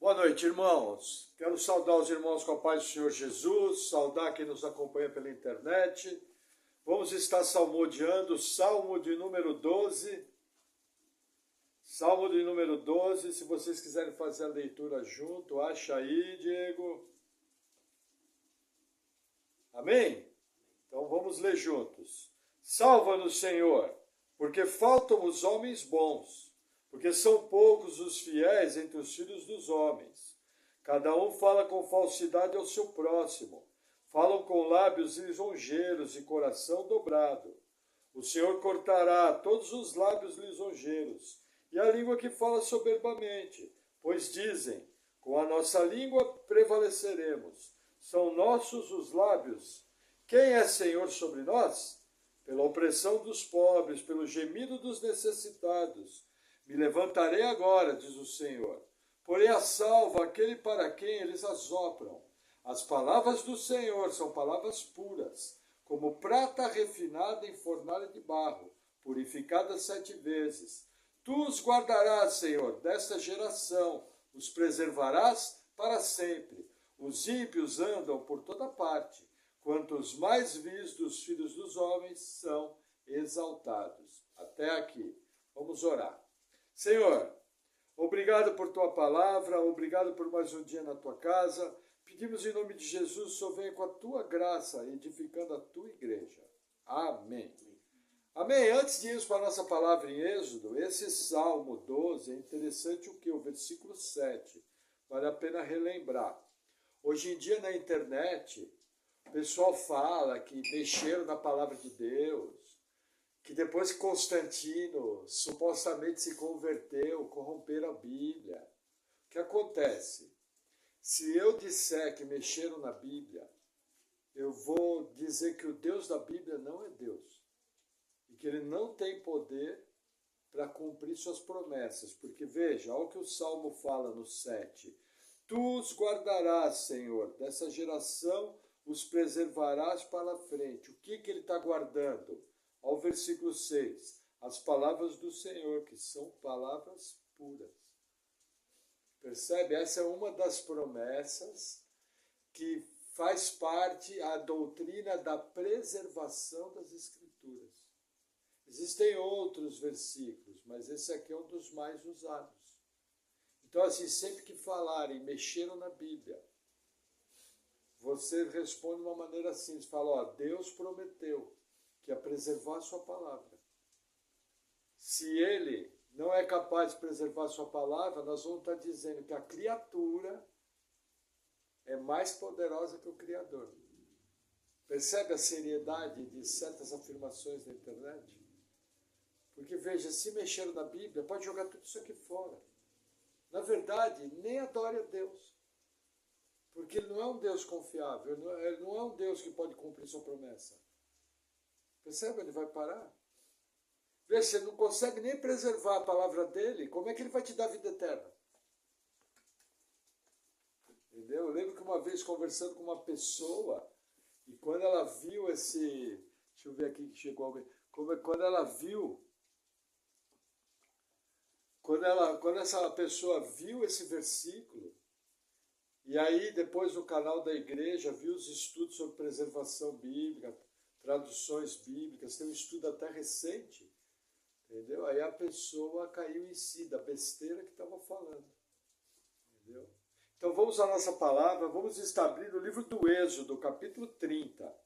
Boa noite, irmãos. Quero saudar os irmãos com a paz do Senhor Jesus, saudar quem nos acompanha pela internet. Vamos estar salmodiando o Salmo de número 12. Salmo de número 12, se vocês quiserem fazer a leitura junto, acha aí, Diego. Amém? Então vamos ler juntos. Salva-nos, Senhor, porque faltam os homens bons. Porque são poucos os fiéis entre os filhos dos homens. Cada um fala com falsidade ao seu próximo. Falam com lábios lisonjeiros e coração dobrado. O Senhor cortará todos os lábios lisonjeiros e a língua que fala soberbamente. Pois dizem, com a nossa língua prevaleceremos. São nossos os lábios. Quem é Senhor sobre nós? Pela opressão dos pobres, pelo gemido dos necessitados. Me levantarei agora, diz o Senhor. Porém a salvo aquele para quem eles assopram. As palavras do Senhor são palavras puras, como prata refinada em fornalha de barro, purificada 7 vezes. Tu os guardarás, Senhor, desta geração, os preservarás para sempre. Os ímpios andam por toda parte, quanto os mais vis dos filhos dos homens são exaltados. Até aqui. Vamos orar. Senhor, obrigado por tua palavra, obrigado por mais um dia na tua casa. Pedimos em nome de Jesus, só venha com a tua graça, edificando a tua igreja. Amém. Amém. Antes de irmos para a nossa palavra em Êxodo, esse Salmo 12 é interessante o que? O versículo 7. Vale a pena relembrar. Hoje em dia na internet, o pessoal fala que mexeram na palavra de Deus, que depois que Constantino supostamente se converteu, corromperam a Bíblia. O que acontece? Se eu disser que mexeram na Bíblia, eu vou dizer que o Deus da Bíblia não é Deus. E que ele não tem poder para cumprir suas promessas. Porque veja, olha o que o Salmo fala no 7. Tu os guardarás, Senhor, dessa geração os preservarás para a frente. O que ele está guardando? Ao versículo 6, as palavras do Senhor, que são palavras puras. Percebe? Essa é uma das promessas que faz parte da doutrina da preservação das Escrituras. Existem outros versículos, mas esse aqui é um dos mais usados. Então, assim, sempre que falarem, mexeram na Bíblia, você responde de uma maneira simples, fala, ó, Deus prometeu que é preservar a sua palavra. Se ele não é capaz de preservar a sua palavra, nós vamos estar dizendo que a criatura é mais poderosa que o Criador. Percebe a seriedade de certas afirmações na internet? Porque, veja, se mexeram na Bíblia, pode jogar tudo isso aqui fora. Na verdade, nem adore a Deus. Porque ele não é um Deus confiável, ele não é um Deus que pode cumprir sua promessa. Percebe? Ele vai parar. Veja, se ele não consegue nem preservar a palavra dele, como é que ele vai te dar vida eterna? Entendeu? Eu lembro que uma vez conversando com uma pessoa, e quando ela viu esse... Deixa eu ver aqui que chegou alguém. Quando ela viu... Quando essa pessoa viu esse versículo, e aí depois no canal da igreja viu os estudos sobre preservação bíblica, traduções bíblicas, tem um estudo até recente, entendeu? Aí a pessoa caiu em si, da besteira que estava falando, entendeu? Então vamos à nossa palavra, vamos estar abrindo o livro do Êxodo, capítulo 30.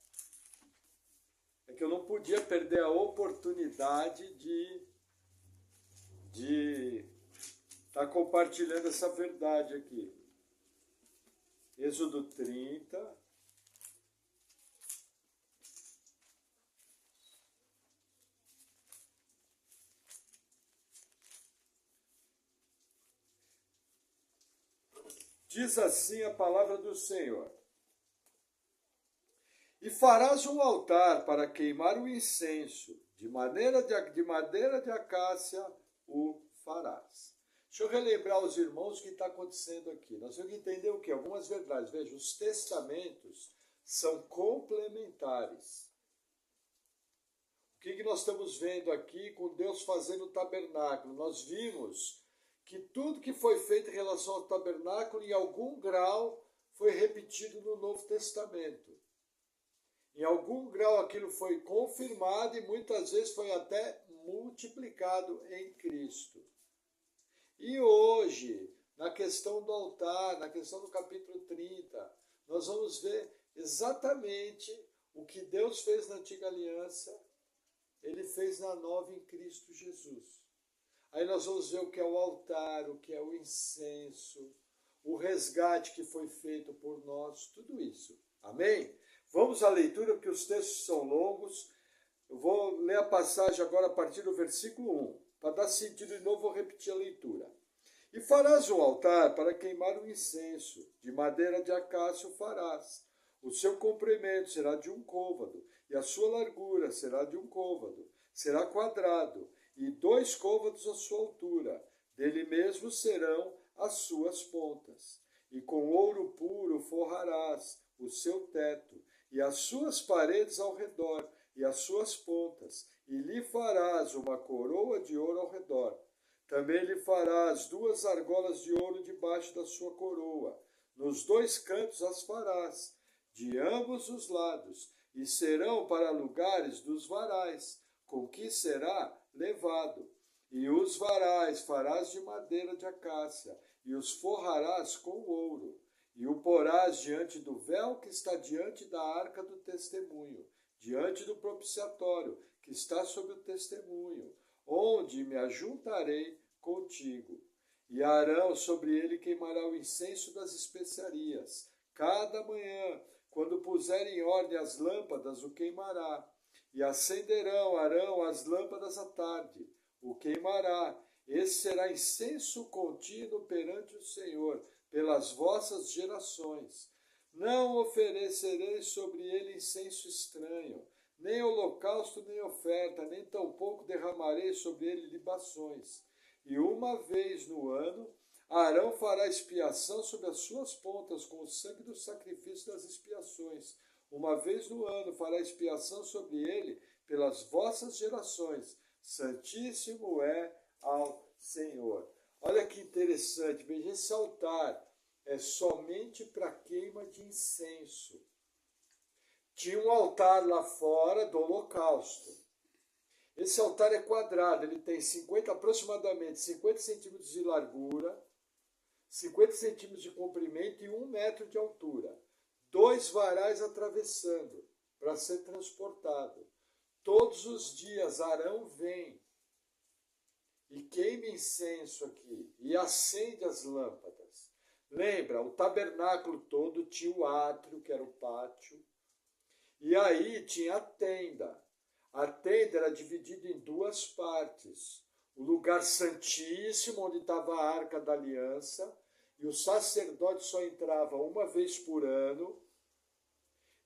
É que eu não podia perder a oportunidade de estar compartilhando essa verdade aqui. Êxodo 30... Diz assim a palavra do Senhor. E farás um altar para queimar o incenso, de madeira de acácia o farás. Deixa eu relembrar aos irmãos o que está acontecendo aqui. Nós temos que entender o quê? Algumas verdades. Veja, os testamentos são complementares. O que nós estamos vendo aqui com Deus fazendo o tabernáculo? Nós vimos que tudo que foi feito em relação ao tabernáculo, em algum grau, foi repetido no Novo Testamento. Em algum grau aquilo foi confirmado e muitas vezes foi até multiplicado em Cristo. E hoje, na questão do altar, na questão do capítulo 30, nós vamos ver exatamente o que Deus fez na antiga aliança, Ele fez na nova em Cristo Jesus. Aí nós vamos ver o que é o altar, o que é o incenso, o resgate que foi feito por nós, tudo isso. Amém? Vamos à leitura, porque os textos são longos. Eu vou ler a passagem agora a partir do versículo 1. Para dar sentido de novo, vou repetir a leitura. E farás um altar para queimar o incenso, de madeira de acácio farás. O seu comprimento será de 1 côvado, e a sua largura será de 1 côvado. Será quadrado, e 2 côvados a sua altura. Dele mesmo serão as suas pontas. E com ouro puro forrarás o seu teto, e as suas paredes ao redor, e as suas pontas, e lhe farás uma coroa de ouro ao redor. Também lhe farás 2 argolas de ouro debaixo da sua coroa. Nos 2 cantos as farás, de ambos os lados, e serão para lugares dos varais, com que será levado. E os varais farás de madeira de acácia, e os forrarás com ouro. E o porás diante do véu que está diante da arca do testemunho, diante do propiciatório que está sobre o testemunho, onde me ajuntarei contigo. E Arão sobre ele queimará o incenso das especiarias. Cada manhã, quando puser em ordem as lâmpadas, o queimará. E acenderão Arão as lâmpadas à tarde, o queimará. Esse será incenso contínuo perante o Senhor, pelas vossas gerações. Não oferecereis sobre ele incenso estranho, nem holocausto, nem oferta, nem tampouco derramarei sobre ele libações. E uma vez no ano, Arão fará expiação sobre as suas pontas com o sangue do sacrifício das expiações. Uma vez no ano fará expiação sobre ele pelas vossas gerações. Santíssimo é ao Senhor. Olha que interessante, veja, esse altar é somente para queima de incenso. Tinha um altar lá fora do holocausto. Esse altar é quadrado, ele tem aproximadamente 50 centímetros de largura, 50 centímetros de comprimento e 1 metro de altura. 2 varais atravessando para ser transportado. Todos os dias Arão vem e queima incenso aqui e acende as lâmpadas. Lembra, o tabernáculo todo tinha o átrio, que era o pátio, e aí tinha a tenda. A tenda era dividida em 2 partes. O lugar santíssimo, onde estava a arca da aliança, e o sacerdote só entrava uma vez por ano,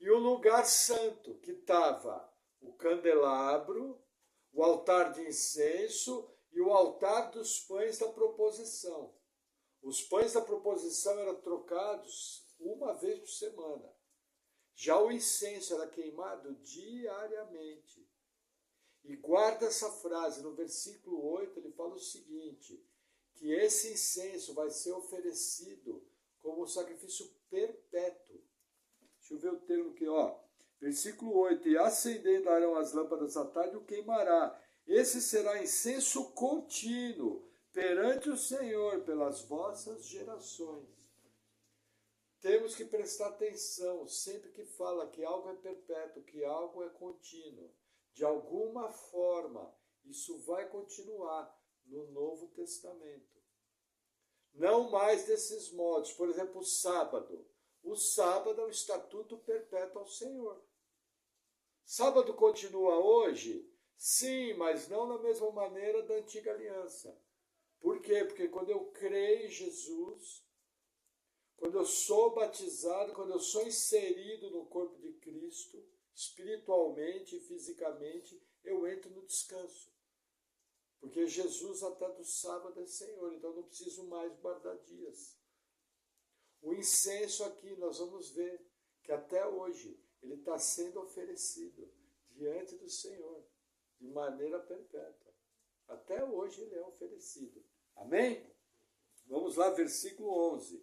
e o lugar santo, que estava o candelabro, o altar de incenso e o altar dos pães da proposição. Os pães da proposição eram trocados uma vez por semana. Já o incenso era queimado diariamente. E guarda essa frase, no versículo 8 ele fala o seguinte, que esse incenso vai ser oferecido como um sacrifício perpétuo. Deixa eu ver o termo aqui, ó. Versículo 8, e acendendo Arão as lâmpadas à tarde, o queimará. Esse será incenso contínuo perante o Senhor pelas vossas gerações. Temos que prestar atenção sempre que fala que algo é perpétuo, que algo é contínuo. De alguma forma, isso vai continuar no Novo Testamento. Não mais desses modos. Por exemplo, o sábado. O sábado é um estatuto perpétuo ao Senhor. Sábado continua hoje? Sim, mas não da mesma maneira da antiga aliança. Por quê? Porque quando eu creio em Jesus, quando eu sou batizado, quando eu sou inserido no corpo de Cristo, espiritualmente e fisicamente, eu entro no descanso. Porque Jesus até do sábado é Senhor, então eu não preciso mais guardar dias. O incenso aqui, nós vamos ver que até hoje ele está sendo oferecido diante do Senhor, de maneira perpétua. Até hoje ele é oferecido. Amém? Vamos lá, versículo 11.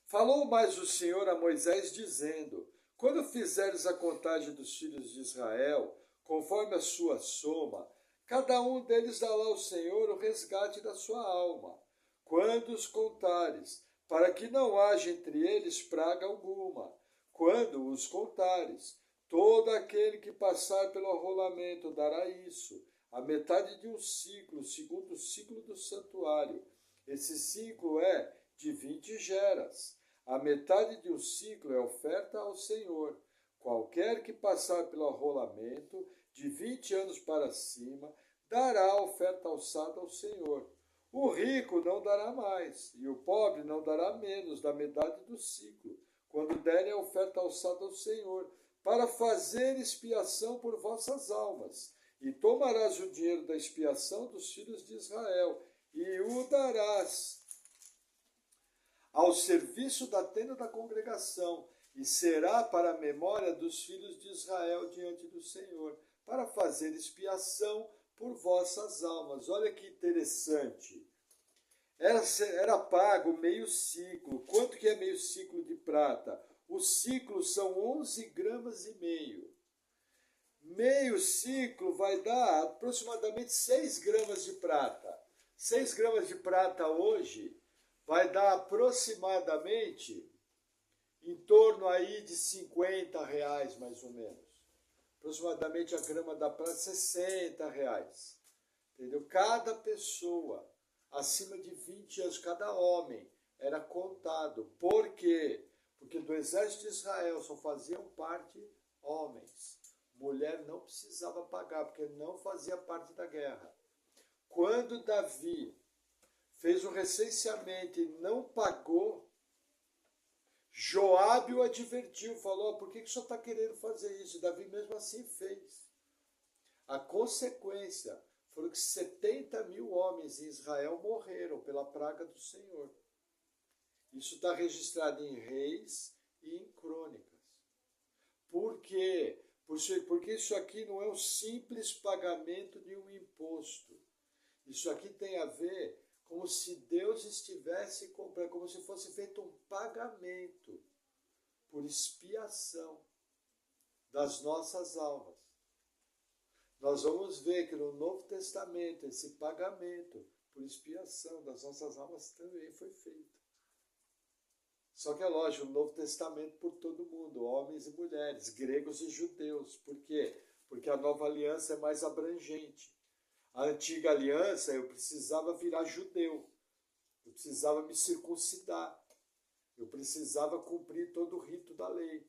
Falou mais o Senhor a Moisés, dizendo: quando fizeres a contagem dos filhos de Israel, conforme a sua soma, cada um deles dará ao Senhor o resgate da sua alma, quando os contares, para que não haja entre eles praga alguma. Quando os contares, todo aquele que passar pelo arrolamento dará isso, a metade de um ciclo, segundo o ciclo do santuário. Esse ciclo é de 20 geras. A metade de um ciclo é oferta ao Senhor. Qualquer que passar pelo arrolamento, de 20 anos para cima, dará a oferta alçada ao Senhor. O rico não dará mais, e o pobre não dará menos da metade do ciclo, quando derem a oferta alçada ao Senhor, para fazer expiação por vossas almas. E tomarás o dinheiro da expiação dos filhos de Israel, e o darás ao serviço da tenda da congregação, e será para a memória dos filhos de Israel diante do Senhor, para fazer expiação por vossas almas. Olha que interessante. Era pago meio ciclo. Quanto que é meio ciclo de prata? Os ciclos são 11 gramas e meio. Meio ciclo vai dar aproximadamente 6 gramas de prata. 6 gramas de prata hoje vai dar aproximadamente em torno aí de R$ 50, mais ou menos. Aproximadamente a grama da prata, R$ 60. Entendeu? Cada pessoa acima de 20 anos, cada homem era contado. Por quê? Porque do exército de Israel só faziam parte homens. Mulher não precisava pagar, porque não fazia parte da guerra. Quando Davi fez o recenseamento e não pagou, Joabe o advertiu, falou: por que o senhor está querendo fazer isso? Davi mesmo assim fez. A consequência foi que 70 mil homens em Israel morreram pela praga do Senhor. Isso está registrado em Reis e em Crônicas. Por quê? Porque isso aqui não é um simples pagamento de um imposto. Isso aqui tem a ver como se Deus estivesse comprando, como se fosse feito um pagamento por expiação das nossas almas. Nós vamos ver que no Novo Testamento esse pagamento por expiação das nossas almas também foi feito. Só que é lógico, o Novo Testamento por todo mundo, homens e mulheres, gregos e judeus. Por quê? Porque a nova aliança é mais abrangente. A antiga aliança, eu precisava virar judeu, eu precisava me circuncidar, eu precisava cumprir todo o rito da lei.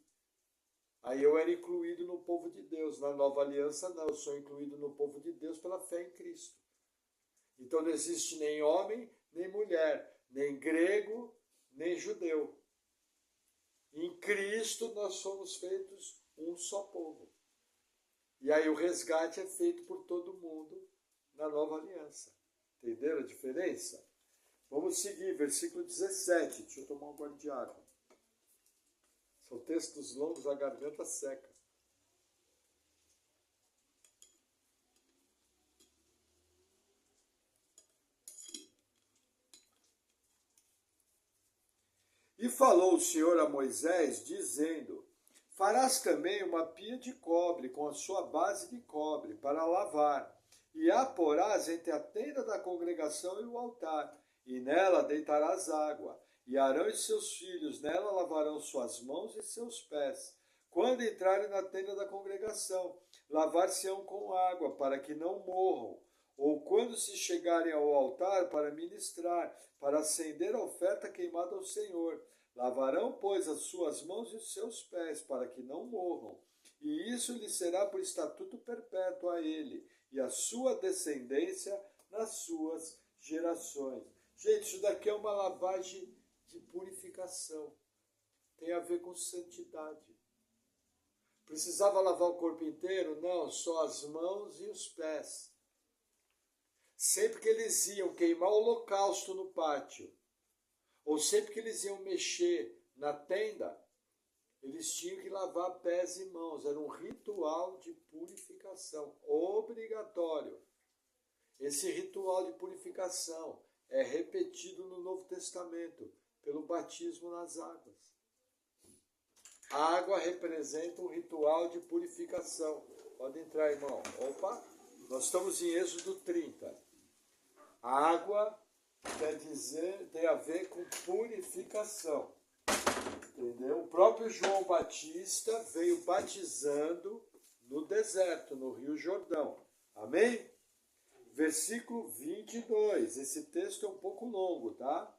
Aí eu era incluído no povo de Deus. Na nova aliança, não, eu sou incluído no povo de Deus pela fé em Cristo. Então não existe nem homem, nem mulher, nem grego, nem judeu. Em Cristo nós somos feitos um só povo. E aí o resgate é feito por todo mundo na nova aliança. Entenderam a diferença? Vamos seguir, versículo 17. Deixa eu tomar um gole de água. São textos longos, a garganta seca. E falou o Senhor a Moisés, dizendo: farás também uma pia de cobre, com a sua base de cobre, para lavar, e a porás entre a tenda da congregação e o altar, e nela deitarás água. E Arão e seus filhos nela lavarão suas mãos e seus pés. Quando entrarem na tenda da congregação, lavar-se-ão com água, para que não morram. Ou quando se chegarem ao altar para ministrar, para acender a oferta queimada ao Senhor. Lavarão, pois, as suas mãos e os seus pés, para que não morram. E isso lhe será por estatuto perpétuo a ele, e a sua descendência nas suas gerações. Gente, isso daqui é uma lavagem de purificação. Tem a ver com santidade. Precisava lavar o corpo inteiro? Não, só as mãos e os pés. Sempre que eles iam queimar o holocausto no pátio, ou sempre que eles iam mexer na tenda, eles tinham que lavar pés e mãos. Era um ritual de purificação obrigatório. Esse ritual de purificação é repetido no Novo Testamento, pelo batismo nas águas. A água representa um ritual de purificação. Pode entrar, irmão. Opa! Nós estamos em Êxodo 30. A água quer dizer, tem a ver com purificação. Entendeu? O próprio João Batista veio batizando no deserto, no Rio Jordão. Amém? Versículo 22. Esse texto é um pouco longo, tá?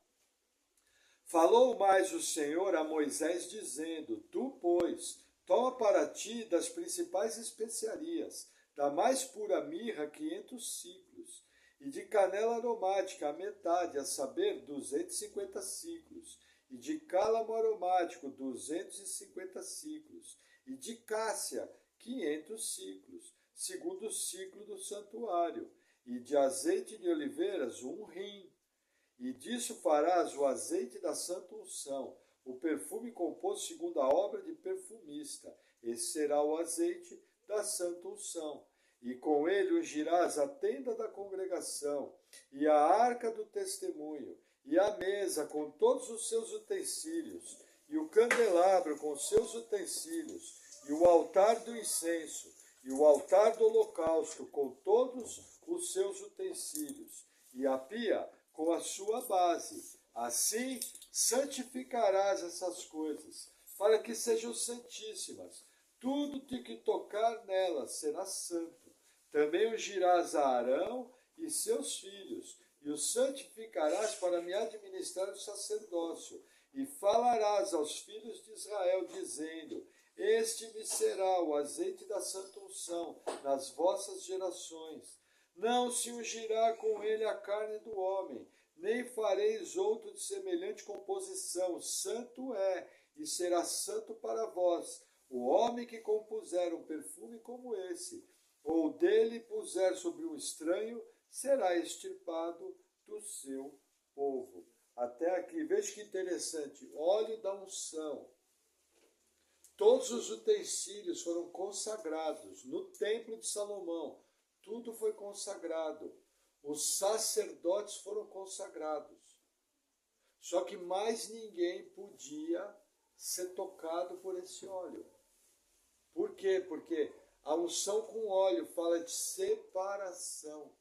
Falou mais o Senhor a Moisés, dizendo: Tu, pois, toma para ti das principais especiarias, da mais pura mirra 500 ciclos, e de canela aromática a metade, a saber, 250 ciclos, e de cálamo aromático 250 ciclos, e de cássia 500 ciclos, segundo o ciclo do santuário, e de azeite de oliveiras 1 rim. E disso farás o azeite da santa unção, o perfume composto segundo a obra de perfumista. Esse será o azeite da santa unção. E com ele ungirás a tenda da congregação, e a arca do testemunho, e a mesa com todos os seus utensílios, e o candelabro com seus utensílios, e o altar do incenso, e o altar do holocausto com todos os seus utensílios, e a pia com a sua base. Assim santificarás essas coisas, para que sejam santíssimas. Tudo que tocar nelas será santo. Também ungirás a Arão e seus filhos, e os santificarás para me administrar o sacerdócio. E falarás aos filhos de Israel, dizendo: Este me será o azeite da santa unção nas vossas gerações. Não se ungirá com ele a carne do homem, nem fareis outro de semelhante composição. Santo é, e será santo para vós, o homem que compuser um perfume como esse, ou dele puser sobre um estranho, será extirpado do seu povo. Até aqui, veja que interessante, óleo da unção. Todos os utensílios foram consagrados no templo de Salomão. Tudo foi consagrado. Os sacerdotes foram consagrados. Só que mais ninguém podia ser tocado por esse óleo. Por quê? Porque a unção com óleo fala de separação.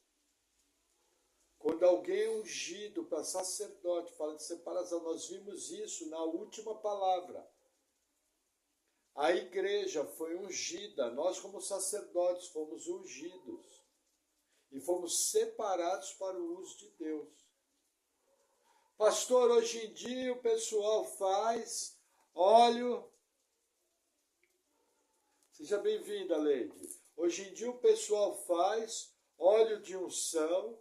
Quando alguém é ungido para sacerdote, fala de separação. Nós vimos isso na última palavra. A igreja foi ungida, nós como sacerdotes fomos ungidos e fomos separados para o uso de Deus. Pastor, hoje em dia o pessoal faz óleo. Seja bem-vinda, Leide. Hoje em dia o pessoal faz óleo de unção,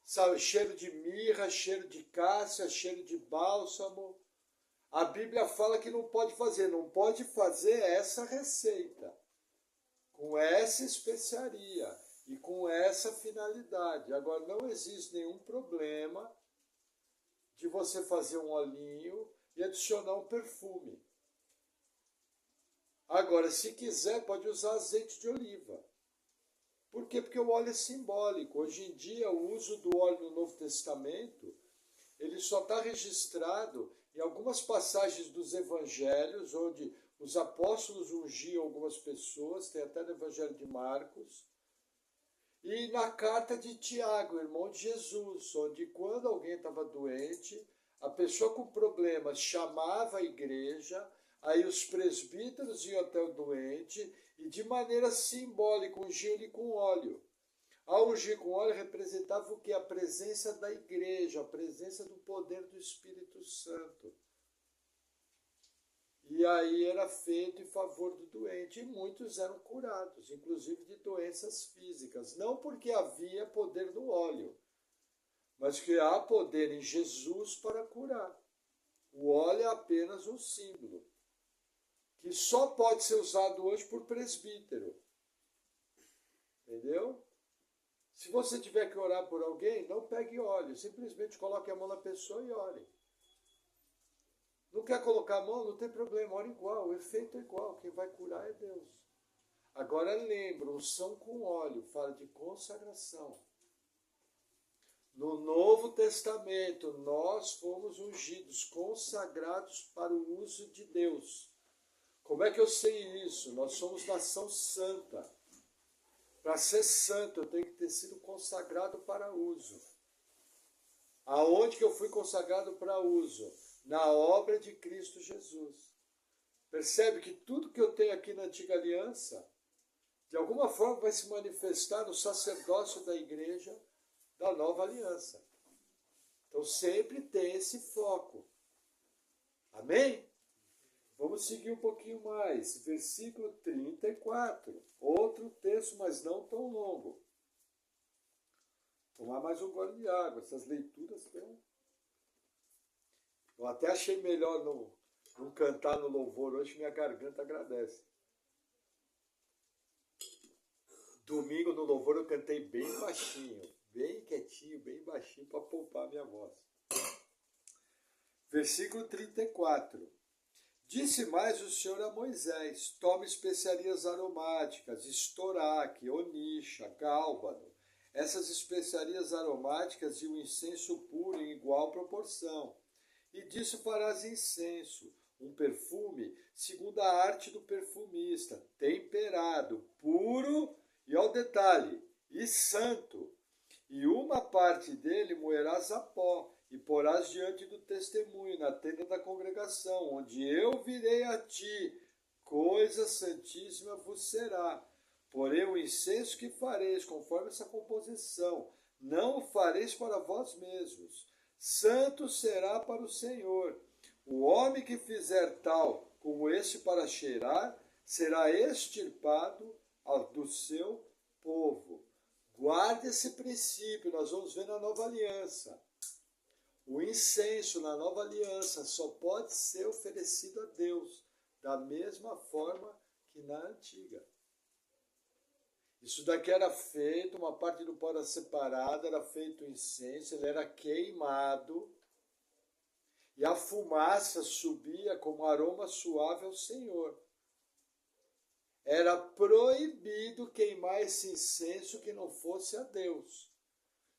sabe, cheiro de mirra, cheiro de cássia, cheiro de bálsamo. A Bíblia fala que não pode fazer essa receita, com essa especiaria e com essa finalidade. Agora, não existe nenhum problema de você fazer um olhinho e adicionar um perfume. Agora, se quiser, pode usar azeite de oliva. Por quê? Porque o óleo é simbólico. Hoje em dia, o uso do óleo no Novo Testamento, ele só está registrado em algumas passagens dos evangelhos, onde os apóstolos ungiam algumas pessoas, tem até no evangelho de Marcos, e na carta de Tiago, irmão de Jesus, onde quando alguém estava doente, a pessoa com problemas chamava a igreja, aí os presbíteros iam até o doente e de maneira simbólica ungiam ele com óleo. Ao ungir com óleo representava o que? A presença da igreja, a presença do poder do Espírito Santo. E aí era feito em favor do doente, e muitos eram curados, inclusive de doenças físicas. Não porque havia poder no óleo, mas que há poder em Jesus para curar. O óleo é apenas um símbolo, que só pode ser usado hoje por presbítero. Entendeu? Se você tiver que orar por alguém, não pegue óleo, simplesmente coloque a mão na pessoa e ore. Não quer colocar a mão? Não tem problema, ora igual, o efeito é igual, quem vai curar é Deus. Agora lembra, unção com óleo fala de consagração. No Novo Testamento, nós fomos ungidos, consagrados para o uso de Deus. Como é que eu sei isso? Nós somos nação santa. Para ser santo, eu tenho que ter sido consagrado para uso. Aonde que eu fui consagrado para uso? Na obra de Cristo Jesus. Percebe que tudo que eu tenho aqui na antiga aliança, de alguma forma vai se manifestar no sacerdócio da igreja da nova aliança. Então sempre tem esse foco. Amém? Vamos seguir um pouquinho mais. Versículo 34. Outro texto, mas não tão longo. Tomar mais um gole de água. Essas leituras estão... Eu até achei melhor não cantar no louvor hoje, minha garganta agradece. Domingo no louvor eu cantei bem baixinho, bem quietinho, bem baixinho para poupar minha voz. Versículo 34. Disse mais o Senhor a Moisés: tome especiarias aromáticas, estoraque, onixa, gálbano, essas especiarias aromáticas e o incenso puro em igual proporção. E disso farás incenso, um perfume segundo a arte do perfumista, temperado, puro e ao detalhe, e santo. E uma parte dele moerás a pó, e porás diante do testemunho, na tenda da congregação, onde eu virei a ti, coisa santíssima vos será. Porém o incenso que fareis, conforme essa composição, não o fareis para vós mesmos. Santo será para o Senhor. O homem que fizer tal como este para cheirar, será extirpado do seu povo. Guarde esse princípio, nós vamos ver na nova aliança. O incenso na nova aliança só pode ser oferecido a Deus, da mesma forma que na antiga. Isso daqui era feito, uma parte do pó era separada, era feito o incenso, ele era queimado, e a fumaça subia como aroma suave ao Senhor. Era proibido queimar esse incenso que não fosse a Deus.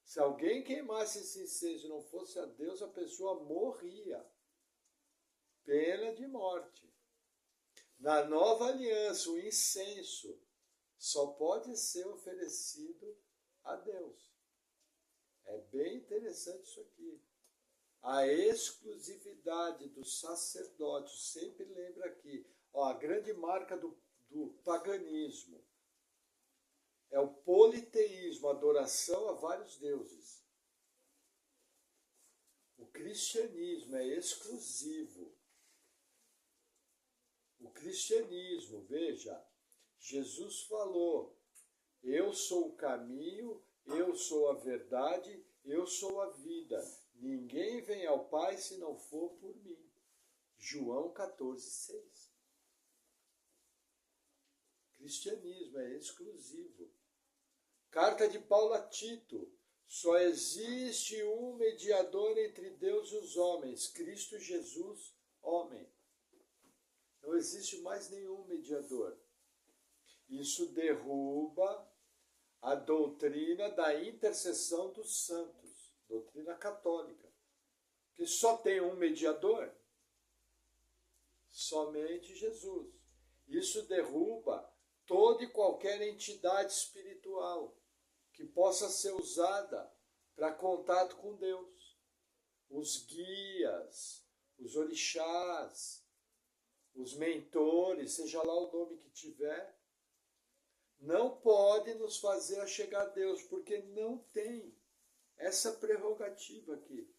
Se alguém queimasse esse incenso e não fosse a Deus, a pessoa morria. Pena de morte. Na nova aliança, o incenso só pode ser oferecido a Deus. É bem interessante isso aqui. A exclusividade do sacerdócio, sempre lembra aqui, a grande marca do paganismo é o politeísmo, a adoração a vários deuses. O cristianismo é exclusivo. O cristianismo, veja, Jesus falou: eu sou o caminho, eu sou a verdade, eu sou a vida. Ninguém vem ao Pai se não for por mim. João 14:6. Cristianismo é exclusivo. Carta de Paulo a Tito: só existe um mediador entre Deus e os homens, Cristo Jesus, homem. Não existe mais nenhum mediador. Isso derruba a doutrina da intercessão dos santos, doutrina católica, que só tem um mediador, somente Jesus. Isso derruba toda e qualquer entidade espiritual que possa ser usada para contato com Deus. Os guias, os orixás, os mentores, seja lá o nome que tiver, não pode nos fazer a chegar a Deus, porque não tem essa prerrogativa aqui.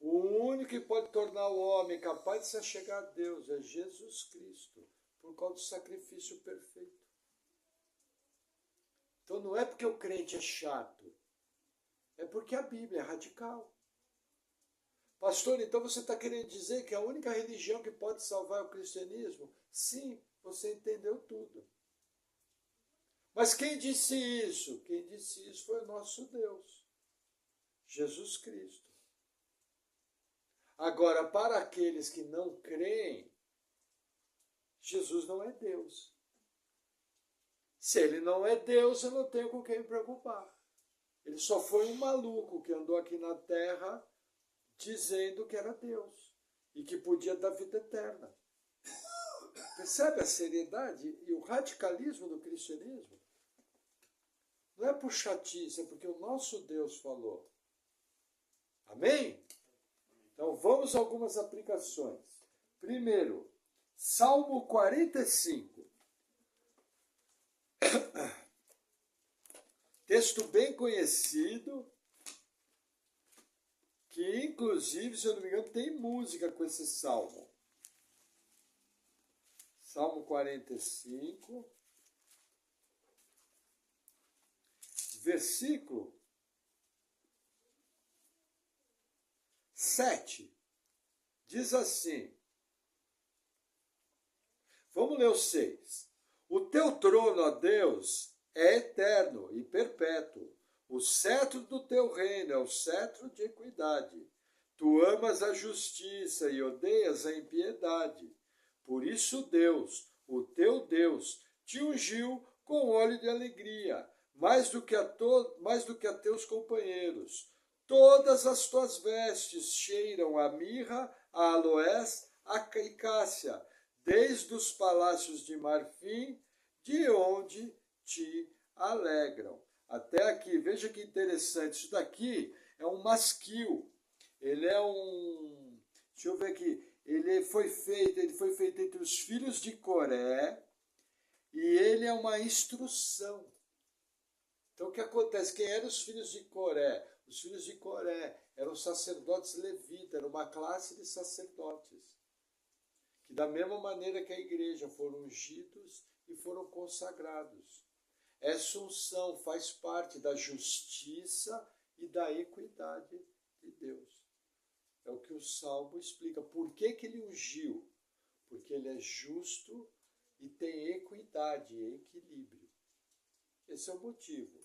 O único que pode tornar o homem capaz de se achegar a Deus é Jesus Cristo, por causa do sacrifício perfeito. Então não é porque o crente é chato, é porque a Bíblia é radical. Pastor, então você está querendo dizer que a única religião que pode salvar é o cristianismo? Sim, você entendeu tudo. Mas quem disse isso? Quem disse isso foi o nosso Deus, Jesus Cristo. Agora, para aqueles que não creem, Jesus não é Deus. Se ele não é Deus, eu não tenho com quem me preocupar. Ele só foi um maluco que andou aqui na Terra dizendo que era Deus e que podia dar vida eterna. Percebe a seriedade e o radicalismo do cristianismo? Não é por chatice, é porque o nosso Deus falou. Amém? Então vamos a algumas aplicações. Primeiro, Salmo 45. Texto bem conhecido, que inclusive, se eu não me engano, tem música com esse salmo. Salmo 45, versículo 7. Diz assim, vamos ler o 6. O teu trono, ó Deus, é eterno e perpétuo. O cetro do teu reino é o cetro de equidade. Tu amas a justiça e odeias a impiedade. Por isso Deus, o teu Deus, te ungiu com óleo de alegria, mais do que a teus companheiros. Todas as tuas vestes cheiram a mirra, a aloés, a cássia, desde os palácios de marfim, de onde te alegram. Até aqui, veja que interessante, isso daqui é um masquil, ele é um, deixa eu ver aqui, ele foi feito entre os filhos de Coré, e ele é uma instrução. Então o que acontece? Quem eram os filhos de Coré? Os filhos de Coré eram sacerdotes levitas, era uma classe de sacerdotes, que da mesma maneira que a igreja foram ungidos e foram consagrados. Essa unção faz parte da justiça e da equidade de Deus. É o que o Salmo explica. Por que ele ungiu? Porque ele é justo e tem equidade e equilíbrio. Esse é o motivo.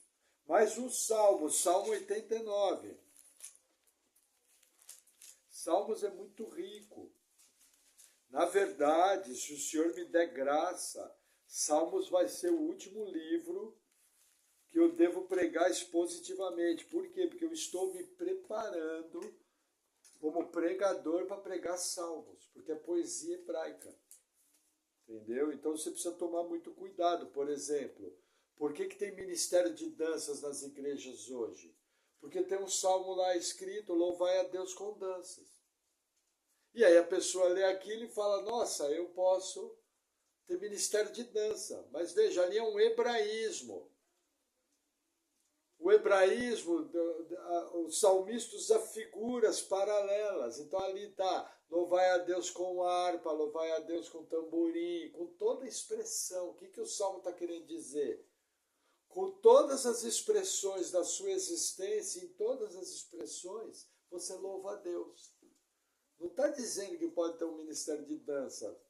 Mais um Salmo, Salmo 89. Salmos é muito rico. Na verdade, se o Senhor me der graça, Salmos vai ser o último livro que eu devo pregar expositivamente. Por quê? Porque eu estou me preparando como pregador para pregar Salmos, porque é poesia hebraica. Entendeu? Então você precisa tomar muito cuidado. Por exemplo, por que tem ministério de danças nas igrejas hoje? Porque tem um salmo lá escrito, louvai a Deus com danças. E aí a pessoa lê aquilo e fala, nossa, eu posso ter ministério de dança. Mas veja, ali é um hebraísmo. O hebraísmo, os salmistas usam figuras paralelas. Então ali está, louvai a Deus com harpa, louvai a Deus com tamborim, com toda a expressão. O que o salmo está querendo dizer? Com todas as expressões da sua existência, em todas as expressões, você louva a Deus. Não está dizendo que pode ter um ministério de dança.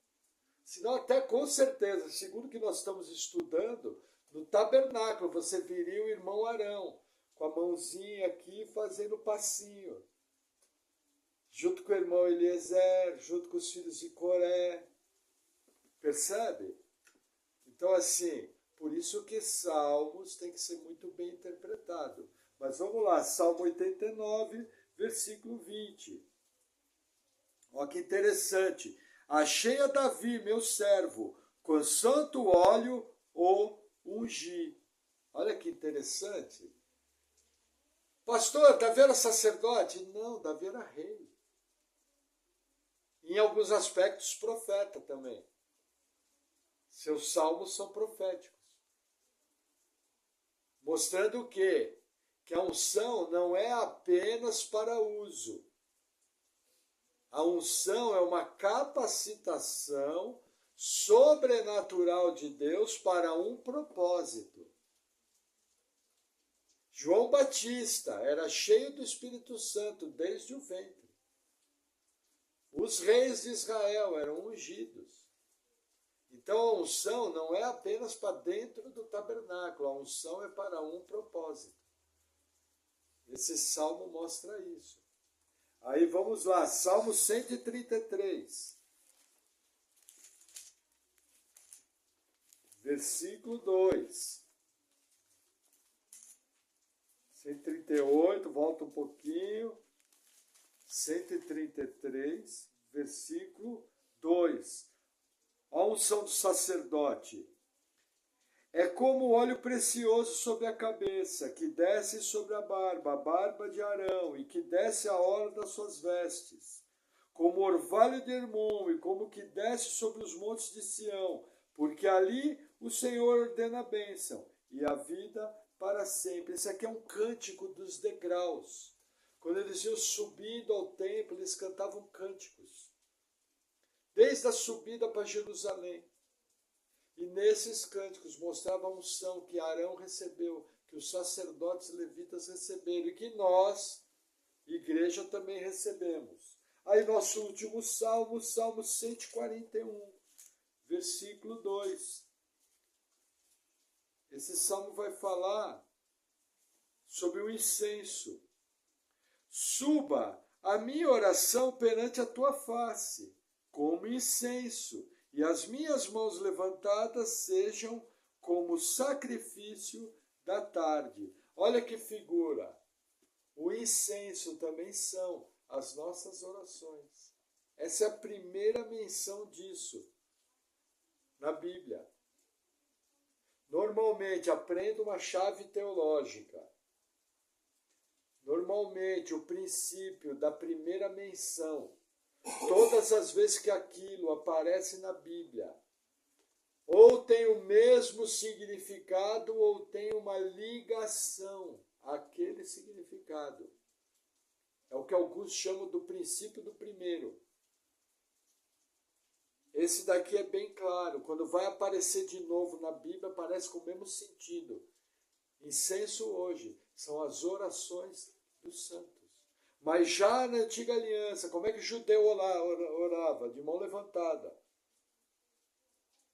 Senão até com certeza, segundo o que nós estamos estudando, no tabernáculo você viria o irmão Arão, com a mãozinha aqui fazendo passinho. Junto com o irmão Eliezer, junto com os filhos de Coré. Percebe? Então assim, por isso que Salmos tem que ser muito bem interpretado. Mas vamos lá, Salmo 89, versículo 20. Olha que interessante. Achei a Davi, meu servo, com santo óleo o ungi. Olha que interessante. Pastor, Davi era sacerdote? Não, Davi era rei. Em alguns aspectos, profeta também. Seus salmos são proféticos. Mostrando o quê? Que a unção não é apenas para uso. A unção é uma capacitação sobrenatural de Deus para um propósito. João Batista era cheio do Espírito Santo desde o ventre. Os reis de Israel eram ungidos. Então a unção não é apenas para dentro do tabernáculo, a unção é para um propósito. Esse salmo mostra isso. Aí vamos lá, Salmo 133, versículo 2. 138, volta um pouquinho. 133, versículo 2. A unção do sacerdote. É como óleo precioso sobre a cabeça, que desce sobre a barba de Arão, e que desce a orla das suas vestes, como orvalho de Hermon, e como que desce sobre os montes de Sião, porque ali o Senhor ordena a bênção, e a vida para sempre. Esse aqui é um cântico dos degraus. Quando eles iam subindo ao templo, eles cantavam cânticos, desde a subida para Jerusalém. E nesses cânticos mostrava a unção que Arão recebeu, que os sacerdotes levitas receberam, e que nós, igreja, também recebemos. Aí nosso último salmo, Salmo 141, versículo 2. Esse salmo vai falar sobre o incenso. Suba a minha oração perante a tua face, como incenso, e as minhas mãos levantadas sejam como sacrifício da tarde. Olha que figura. O incenso também são as nossas orações. Essa é a primeira menção disso na Bíblia. Normalmente, aprenda uma chave teológica. Normalmente, o princípio da primeira menção, todas as vezes que aquilo aparece na Bíblia, ou tem o mesmo significado, ou tem uma ligação àquele significado. É o que alguns chamam do princípio do primeiro. Esse daqui é bem claro. Quando vai aparecer de novo na Bíblia, aparece com o mesmo sentido. Incenso hoje são as orações dos santos. Mas já na antiga aliança, como é que o judeu orava? De mão levantada.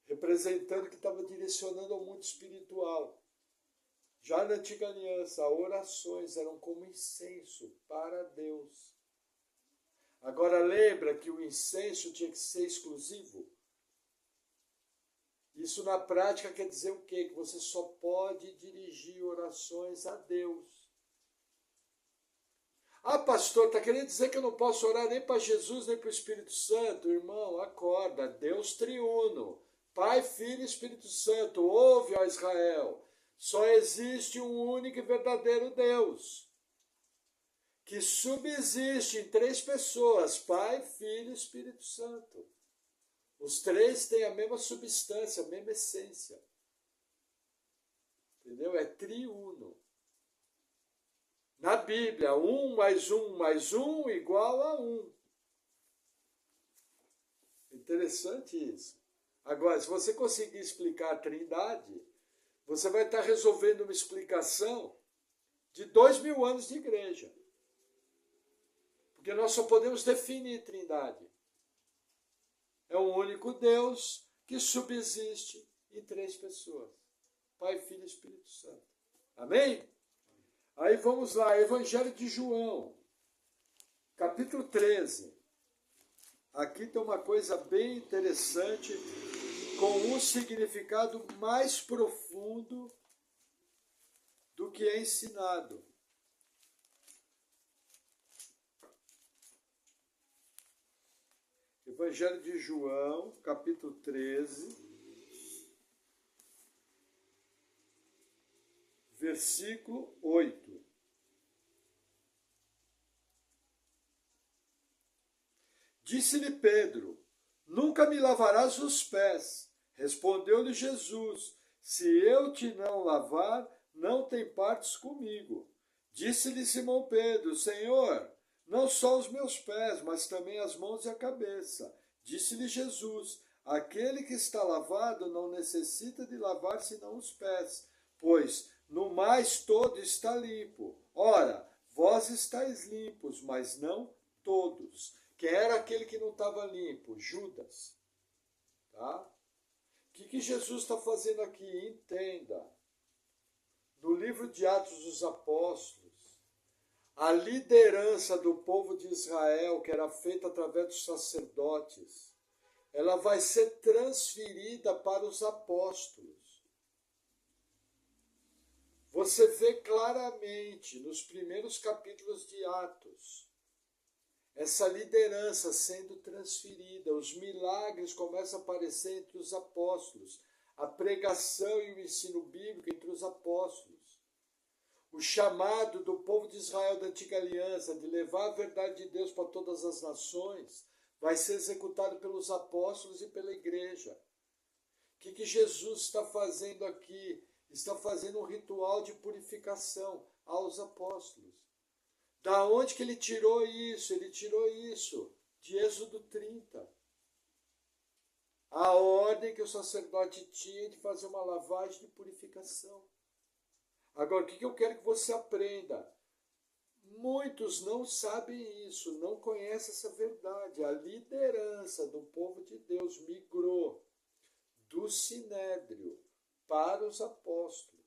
Representando que estava direcionando ao mundo espiritual. Já na antiga aliança, orações eram como incenso para Deus. Agora lembra que o incenso tinha que ser exclusivo? Isso na prática quer dizer o quê? Que você só pode dirigir orações a Deus. Ah, pastor, está querendo dizer que eu não posso orar nem para Jesus, nem para o Espírito Santo? Irmão, acorda. Deus triuno. Pai, Filho e Espírito Santo. Ouve, ó Israel. Só existe um único e verdadeiro Deus, que subsiste em três pessoas, Pai, Filho e Espírito Santo. Os três têm a mesma substância, a mesma essência. Entendeu? É triuno. Na Bíblia, 1 mais 1 igual a 1. Interessante isso. Agora, se você conseguir explicar a Trindade, você vai estar resolvendo uma explicação de 2000 anos de igreja. Porque nós só podemos definir Trindade. É um único Deus que subsiste em três pessoas. Pai, Filho e Espírito Santo. Amém? Aí vamos lá, Evangelho de João, capítulo 13. Aqui tem uma coisa bem interessante, com um significado mais profundo do que é ensinado. Evangelho de João, capítulo 13, versículo 8. Disse-lhe Pedro: nunca me lavarás os pés. Respondeu-lhe Jesus: se eu te não lavar, não tem partes comigo. Disse-lhe Simão Pedro: Senhor, não só os meus pés, mas também as mãos e a cabeça. Disse-lhe Jesus: aquele que está lavado não necessita de lavar senão os pés, pois no mais todo está limpo. Ora, vós estáis limpos, mas não todos. Quem era aquele que não estava limpo? Judas. Tá? O que Jesus está fazendo aqui? Entenda. No livro de Atos dos Apóstolos, a liderança do povo de Israel, que era feita através dos sacerdotes, ela vai ser transferida para os apóstolos. você vê claramente nos primeiros capítulos de Atos essa liderança sendo transferida, os milagres começam a aparecer entre os apóstolos, a pregação e o ensino bíblico entre os apóstolos. O chamado do povo de Israel da antiga aliança de levar a verdade de Deus para todas as nações vai ser executado pelos apóstolos e pela igreja. O que Jesus está fazendo aqui? Está fazendo um ritual de purificação aos apóstolos. Da onde que ele tirou isso? Ele tirou isso de Êxodo 30. A ordem que o sacerdote tinha de fazer uma lavagem de purificação. Agora, o que eu quero que você aprenda? Muitos não sabem isso, não conhecem essa verdade. A liderança do povo de Deus migrou do Sinédrio para os apóstolos.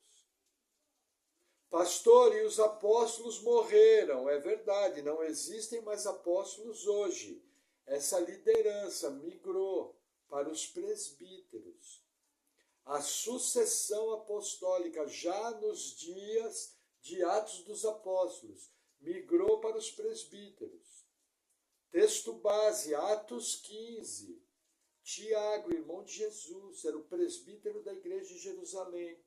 Pastor, e os apóstolos morreram. É verdade, não existem mais apóstolos hoje. Essa liderança migrou para os presbíteros. A sucessão apostólica, já nos dias de Atos dos Apóstolos, migrou para os presbíteros. Texto base, Atos 15. Tiago, irmão de Jesus, era o presbítero da igreja de Jerusalém.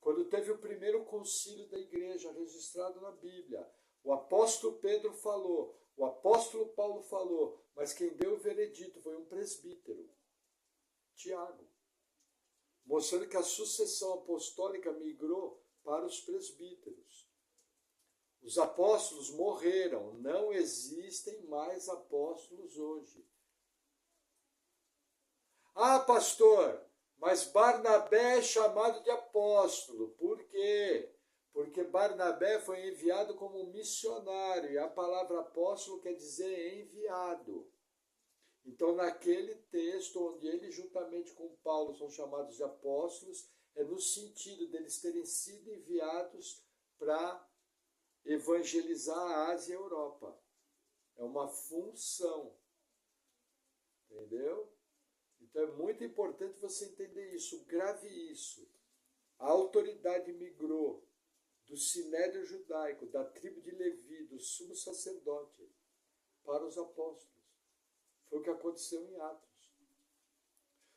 Quando teve o primeiro concílio da igreja registrado na Bíblia, o apóstolo Pedro falou, o apóstolo Paulo falou, mas quem deu o veredito foi um presbítero, Tiago, mostrando que a sucessão apostólica migrou para os presbíteros. Os apóstolos morreram, não existem mais apóstolos hoje. Ah, pastor, mas Barnabé é chamado de apóstolo. Por quê? Porque Barnabé foi enviado como missionário, e a palavra apóstolo quer dizer enviado. Então, naquele texto, onde ele, juntamente com Paulo, são chamados de apóstolos, é no sentido deles terem sido enviados para evangelizar a Ásia e a Europa. É uma função. Entendeu? Então é muito importante você entender isso, grave isso. A autoridade migrou do sinédrio judaico, da tribo de Levi, do sumo sacerdote, para os apóstolos. Foi o que aconteceu em Atos.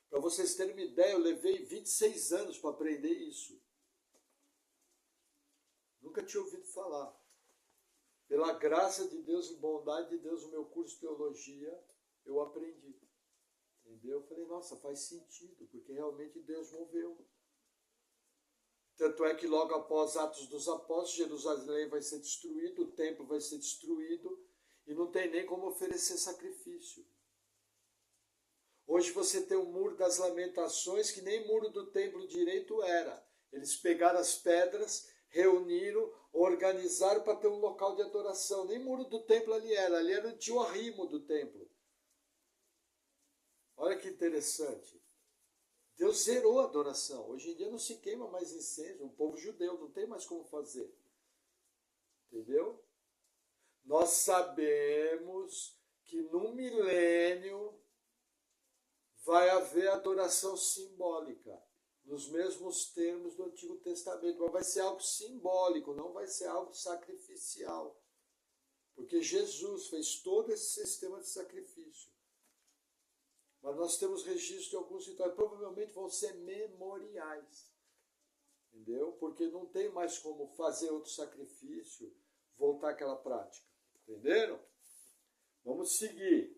Para vocês terem uma ideia, eu levei 26 anos para aprender isso. Nunca tinha ouvido falar. Pela graça de Deus e bondade de Deus, no meu curso de teologia, eu aprendi. Entendeu? Eu falei, nossa, faz sentido, porque realmente Deus moveu. Tanto é que logo após Atos dos Apóstolos, Jerusalém vai ser destruído, o templo vai ser destruído, e não tem nem como oferecer sacrifício. Hoje você tem o Muro das Lamentações, que nem muro do templo direito era. Eles pegaram as pedras, reuniram, organizaram para ter um local de adoração. Nem muro do templo ali tinha o arrimo do templo. Olha que interessante. Deus zerou a adoração. Hoje em dia não se queima mais incenso. O povo judeu não tem mais como fazer. Entendeu? Nós sabemos que no milênio vai haver adoração simbólica. Nos mesmos termos do Antigo Testamento. Mas vai ser algo simbólico, não vai ser algo sacrificial. Porque Jesus fez todo esse sistema de sacrifício. Mas nós temos registro de alguns rituais, provavelmente vão ser memoriais. Entendeu? Porque não tem mais como fazer outro sacrifício, voltar àquela prática. Entenderam? Vamos seguir.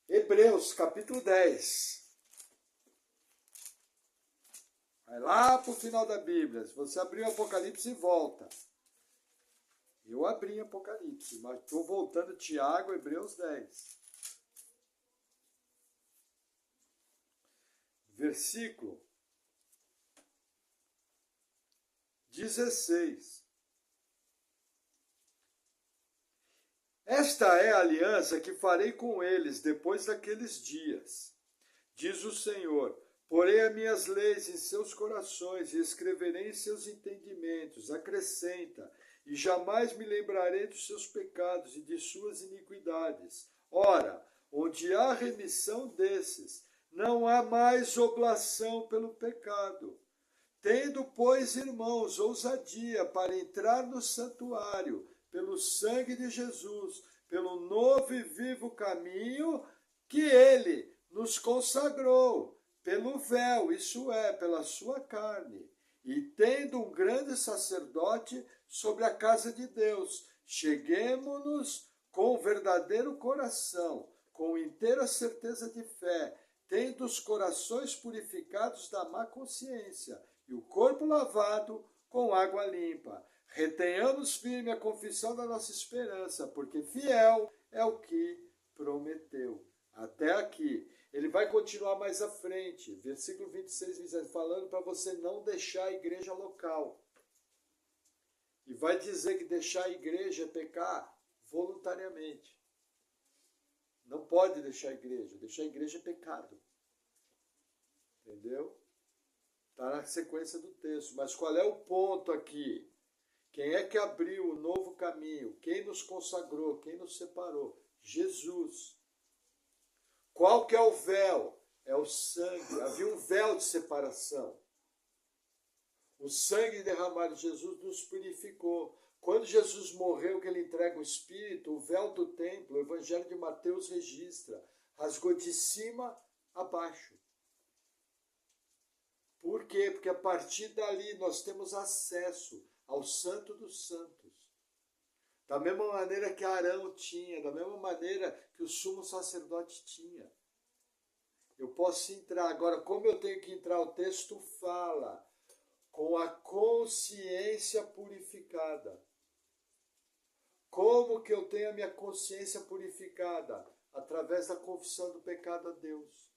Hebreus, capítulo 10. Vai lá para o final da Bíblia. Se você abrir o Apocalipse, volta. Eu abri em Apocalipse, mas estou voltando Tiago, Hebreus 10. Versículo 16. Esta é a aliança que farei com eles depois daqueles dias, diz o Senhor. Porei as minhas leis em seus corações e escreverei em seus entendimentos. Acrescenta, e jamais me lembrarei dos seus pecados e de suas iniquidades. Ora, onde há remissão desses, não há mais oblação pelo pecado. Tendo, pois, irmãos, ousadia para entrar no santuário, pelo sangue de Jesus, pelo novo e vivo caminho que ele nos consagrou, pelo véu, isso é, pela sua carne, e tendo um grande sacerdote sobre a casa de Deus, cheguemo-nos com verdadeiro coração, com inteira certeza de fé, tendo os corações purificados da má consciência e o corpo lavado com água limpa. Retenhamos firme a confissão da nossa esperança, porque fiel é o que prometeu. Até aqui. Ele vai continuar mais à frente, versículo 26, 27, falando para você não deixar a igreja local. E vai dizer que deixar a igreja é pecar voluntariamente. Não pode deixar a igreja é pecado. Entendeu? Está na sequência do texto. Mas qual é o ponto aqui? Quem é que abriu o novo caminho? Quem nos consagrou? Quem nos separou? Jesus. Qual que é o véu? É o sangue. Havia um véu de separação. O sangue derramado de Jesus nos purificou. Quando Jesus morreu, que ele entrega o Espírito, o véu do templo, o Evangelho de Mateus registra, rasgou de cima a baixo. Por quê? Porque a partir dali nós temos acesso ao Santo dos Santos. Da mesma maneira que Arão tinha, da mesma maneira que o sumo sacerdote tinha. Eu posso entrar. Agora, como eu tenho que entrar? O texto fala com a consciência purificada. Como que eu tenho a minha consciência purificada? Através da confissão do pecado a Deus.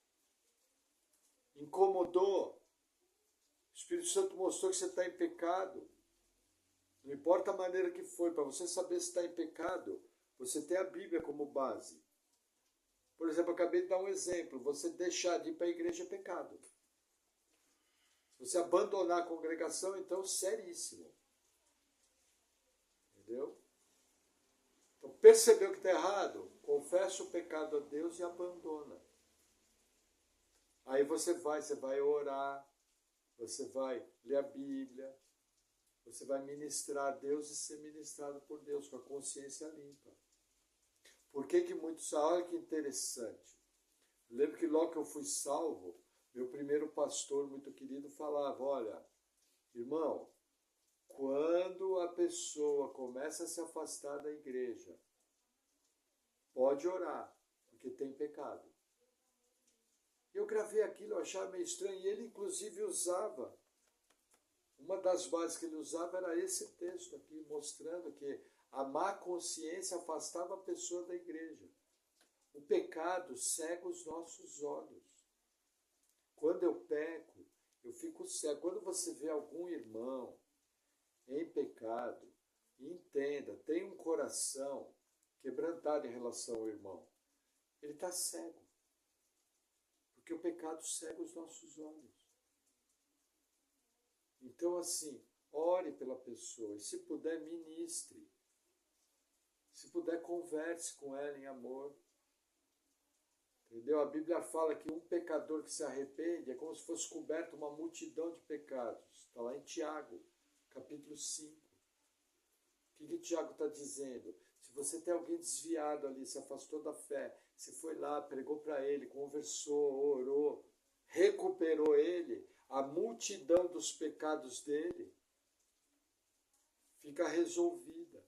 Incomodou? O Espírito Santo mostrou que você está em pecado. Não importa a maneira que foi, para você saber se está em pecado, você tem a Bíblia como base. Por exemplo, eu acabei de dar um exemplo. Você deixar de ir para a igreja é pecado. Se você abandonar a congregação, então, seríssimo. Entendeu? Então, percebeu que está errado? Confessa o pecado a Deus e abandona. Aí você vai orar, você vai ler a Bíblia, você vai ministrar a Deus e ser ministrado por Deus, com a consciência limpa. Por que muitos... Olha que interessante. Eu lembro que logo que eu fui salvo, meu primeiro pastor muito querido falava, olha, irmão, quando a pessoa começa a se afastar da igreja, pode orar, porque tem pecado. Eu gravei aquilo, eu achava meio estranho, e ele inclusive usava, uma das bases que ele usava era esse texto aqui, mostrando que a má consciência afastava a pessoa da igreja. O pecado cega os nossos olhos. Quando eu peco, eu fico cego. Quando você vê algum irmão em pecado, entenda, tem um coração quebrantado em relação ao irmão. Ele está cego. Porque o pecado cega os nossos olhos. Então, assim, ore pela pessoa. E se puder, ministre. Se puder, converse com ela em amor. Entendeu? A Bíblia fala que um pecador que se arrepende é como se fosse coberto uma multidão de pecados. Está lá em Tiago, capítulo 5. O que Tiago está dizendo? Se você tem alguém desviado ali, se afastou da fé, se foi lá, pregou para ele, conversou, orou, recuperou ele, a multidão dos pecados dele fica resolvida.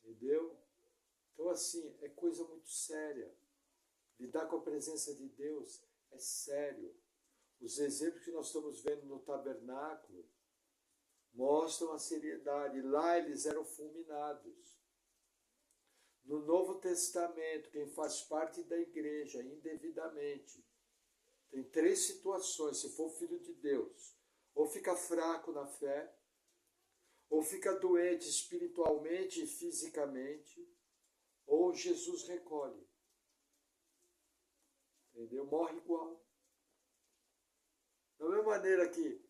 Entendeu? Então, assim, é coisa muito séria. Lidar com a presença de Deus é sério. Os exemplos que nós estamos vendo no tabernáculo mostram a seriedade. Lá eles eram fulminados. No Novo Testamento, quem faz parte da igreja indevidamente, tem 3 situações, se for filho de Deus. Ou fica fraco na fé, ou fica doente espiritualmente e fisicamente, ou Jesus recolhe. Entendeu? Morre igual. Da mesma maneira que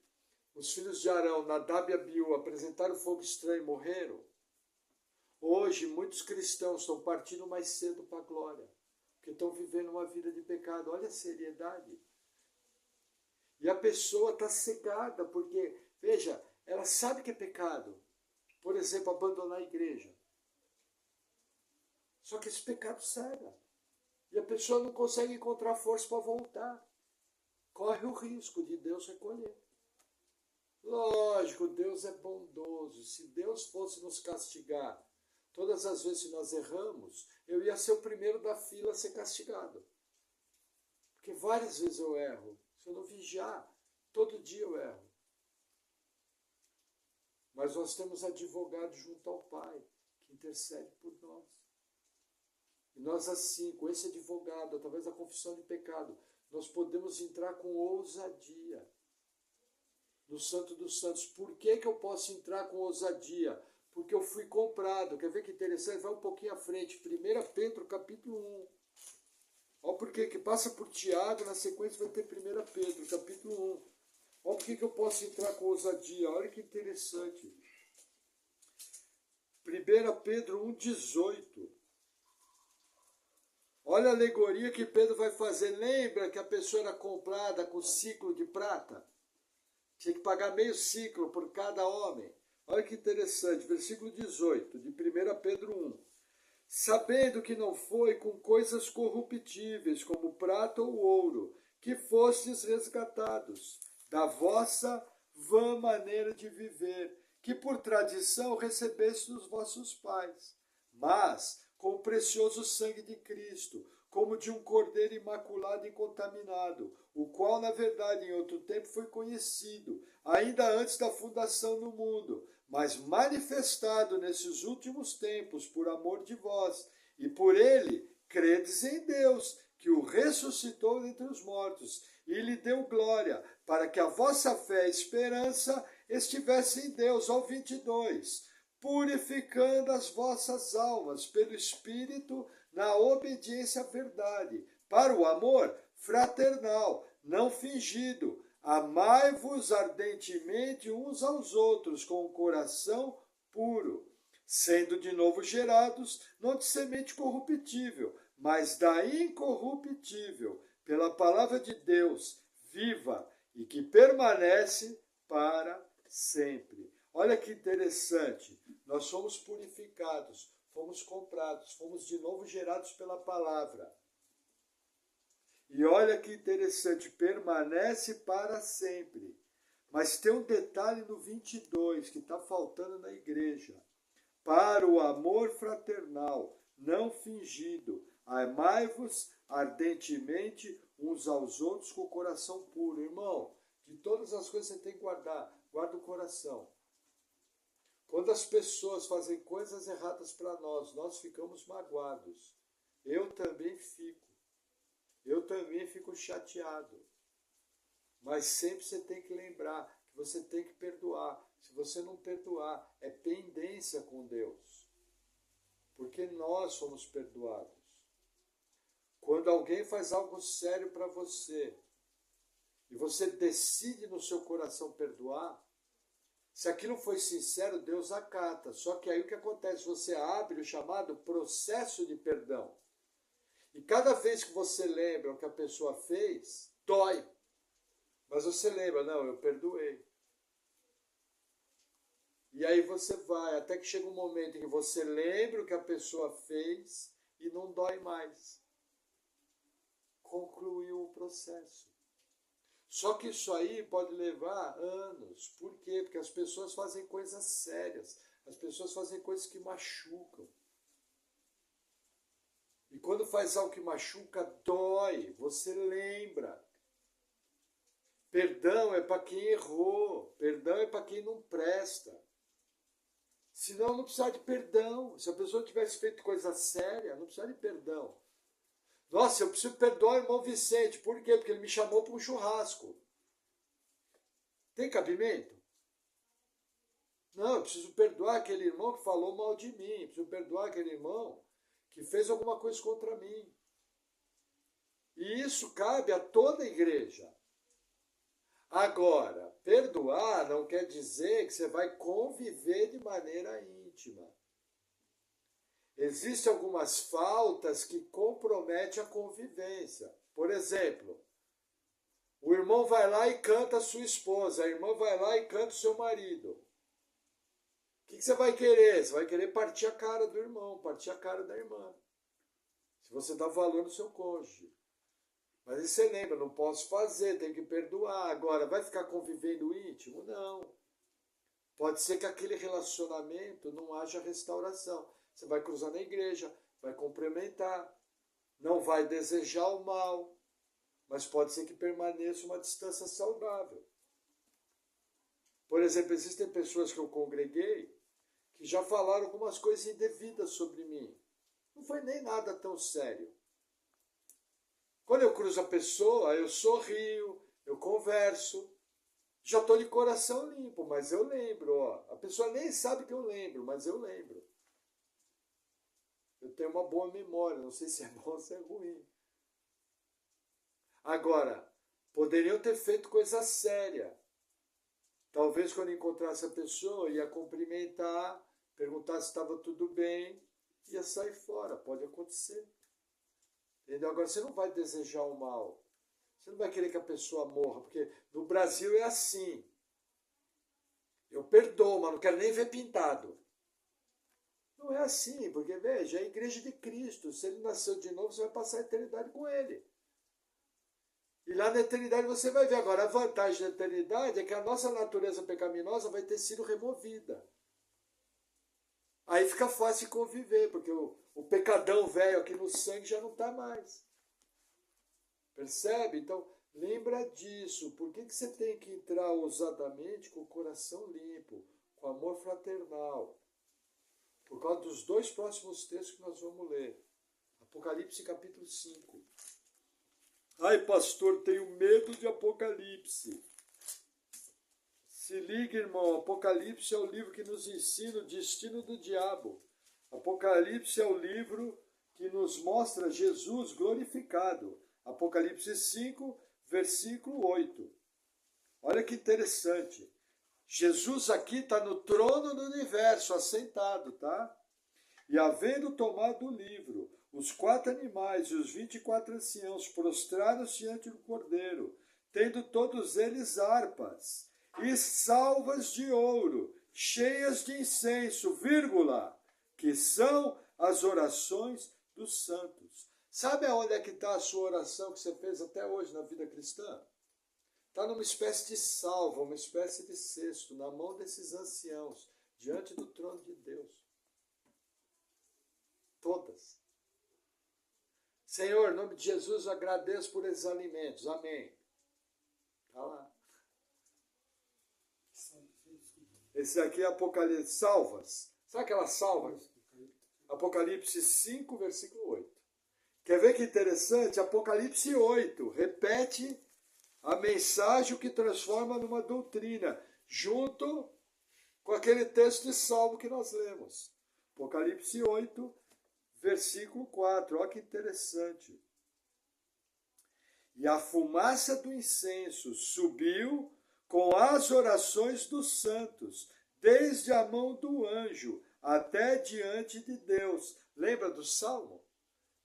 os filhos de Arão, Nadab e Abiú, apresentaram fogo estranho e morreram, hoje muitos cristãos estão partindo mais cedo para a glória, porque estão vivendo uma vida de pecado. Olha a seriedade. E a pessoa está cegada, porque, veja, ela sabe que é pecado. Por exemplo, abandonar a igreja. Só que esse pecado cega. E a pessoa não consegue encontrar força para voltar. Corre o risco de Deus recolher. Lógico, Deus é bondoso. Se Deus fosse nos castigar todas as vezes que nós erramos, eu ia ser o primeiro da fila a ser castigado. Porque várias vezes eu erro. Se eu não vigiar, todo dia eu erro. Mas nós temos advogado junto ao Pai, que intercede por nós. E nós assim, com esse advogado, através da confissão de pecado, nós podemos entrar com ousadia no Santo dos Santos. Por que eu posso entrar com ousadia? Porque eu fui comprado. Quer ver que interessante? Vai um pouquinho à frente. 1 Pedro, capítulo 1. Olha por que passa por Tiago, na sequência vai ter 1 Pedro, capítulo 1. Olha por que eu posso entrar com ousadia. Olha que interessante. 1 Pedro 1,18. Olha a alegoria que Pedro vai fazer. Lembra que a pessoa era comprada com ciclo de prata? Tinha que pagar meio ciclo por cada homem. Olha que interessante, versículo 18, de 1 Pedro 1. Sabendo que não foi com coisas corruptíveis, como prata ou ouro, que fostes resgatados da vossa vã maneira de viver, que por tradição recebeste dos vossos pais, mas com o precioso sangue de Cristo, como de um cordeiro imaculado e incontaminado, o qual, na verdade, em outro tempo foi conhecido, ainda antes da fundação do mundo, mas manifestado nesses últimos tempos por amor de vós, e por ele credes em Deus, que o ressuscitou dentre os mortos, e lhe deu glória, para que a vossa fé e esperança estivesse em Deus. Ao 22. Purificando as vossas almas pelo Espírito na obediência à verdade, para o amor fraternal, não fingido. Amai-vos ardentemente uns aos outros com o coração puro, sendo de novo gerados, não de semente corruptível, mas da incorruptível, pela palavra de Deus, viva e que permanece para sempre. Olha que interessante, nós fomos purificados, fomos comprados, fomos de novo gerados pela palavra. E olha que interessante, permanece para sempre. Mas tem um detalhe no 22 que está faltando na igreja. Para o amor fraternal, não fingido, amai-vos ardentemente uns aos outros com o coração puro. Irmão, de todas as coisas você tem que guardar, guarda o coração. Quando as pessoas fazem coisas erradas para nós, nós ficamos magoados. Eu também fico. Eu também fico chateado. Mas sempre você tem que lembrar que você tem que perdoar. Se você não perdoar, é pendência com Deus. Porque nós somos perdoados. Quando alguém faz algo sério para você, e você decide no seu coração perdoar, se aquilo foi sincero, Deus acata. Só que aí o que acontece? Você abre o chamado processo de perdão. E cada vez que você lembra o que a pessoa fez, dói. Mas você lembra, não, eu perdoei. E aí você vai, até que chega um momento em que você lembra o que a pessoa fez e não dói mais. Concluiu o processo. Só que isso aí pode levar anos. Por quê? Porque as pessoas fazem coisas sérias. As pessoas fazem coisas que machucam. E quando faz algo que machuca, dói. Você lembra. Perdão é para quem errou. Perdão é para quem não presta. Senão não precisa de perdão. Se a pessoa tivesse feito coisa séria, não precisa de perdão. Nossa, eu preciso perdoar o irmão Vicente. Por quê? Porque ele me chamou para um churrasco. Tem cabimento? Não, eu preciso perdoar aquele irmão que falou mal de mim. Eu preciso perdoar aquele irmão que fez alguma coisa contra mim. E isso cabe a toda a igreja. Agora, perdoar não quer dizer que você vai conviver de maneira íntima. Existem algumas faltas que comprometem a convivência. Por exemplo, O irmão vai lá e canta a sua esposa, a irmã vai lá e canta o seu marido. O que você vai querer? Você vai querer partir a cara do irmão, partir a cara da irmã. Se você dá valor no seu cônjuge. Mas aí você lembra, não posso fazer, tenho que perdoar. Agora, vai ficar convivendo íntimo? Não. Pode ser que aquele relacionamento não haja restauração. Você vai cruzar na igreja, vai cumprimentar, não vai desejar o mal, mas pode ser que permaneça uma distância saudável. Por exemplo, existem pessoas que eu congreguei que já falaram algumas coisas indevidas sobre mim. Não foi nem nada tão sério. Quando eu cruzo a pessoa, eu sorrio, eu converso, já estou de coração limpo, mas eu lembro. A pessoa nem sabe que eu lembro, mas eu lembro. Eu tenho uma boa memória, não sei se é bom ou se é ruim. Agora, poderiam ter feito coisa séria. Talvez quando encontrasse a pessoa, ia cumprimentar, perguntar se estava tudo bem, ia sair fora, pode acontecer. Entendeu? Agora, você não vai desejar o mal. Você não vai querer que a pessoa morra, porque no Brasil é assim. Eu perdoo, mas não quero nem ver pintado. Não é assim, porque, veja, é a igreja de Cristo. Se ele nasceu de novo, você vai passar a eternidade com ele. E lá na eternidade você vai ver. Agora, a vantagem da eternidade é que a nossa natureza pecaminosa vai ter sido removida. Aí fica fácil de conviver, porque o pecadão velho aqui no sangue já não está mais. Percebe? Então, lembra disso. Por que você tem que entrar ousadamente com o coração limpo, com amor fraternal? Por causa dos dois próximos textos que nós vamos ler. Apocalipse capítulo 5. Ai, pastor, tenho medo de Apocalipse. Se liga, irmão, Apocalipse é o livro que nos ensina o destino do diabo. Apocalipse é o livro que nos mostra Jesus glorificado. Apocalipse 5, versículo 8. Olha que interessante. Jesus aqui está no trono do universo, assentado, tá? E havendo tomado o livro, os 4 animais e os 24 anciãos prostraram-se diante do Cordeiro, tendo todos eles harpas e salvas de ouro, cheias de incenso, vírgula, que são as orações dos santos. Sabe aonde é que está a sua oração que você fez até hoje na vida cristã? Está numa espécie de salva, uma espécie de cesto, na mão desses anciãos, diante do trono de Deus. Todas. Senhor, em nome de Jesus, eu agradeço por esses alimentos. Amém. Está lá. Esse aqui é Apocalipse, salvas. Sabe aquelas salvas? Apocalipse 5, versículo 8. Quer ver que interessante? Apocalipse 8 repete a mensagem que transforma numa doutrina, junto com aquele texto de Salmo que nós lemos. Apocalipse 8, versículo 4. Olha que interessante. E a fumaça do incenso subiu com as orações dos santos, desde a mão do anjo até diante de Deus. Lembra do Salmo?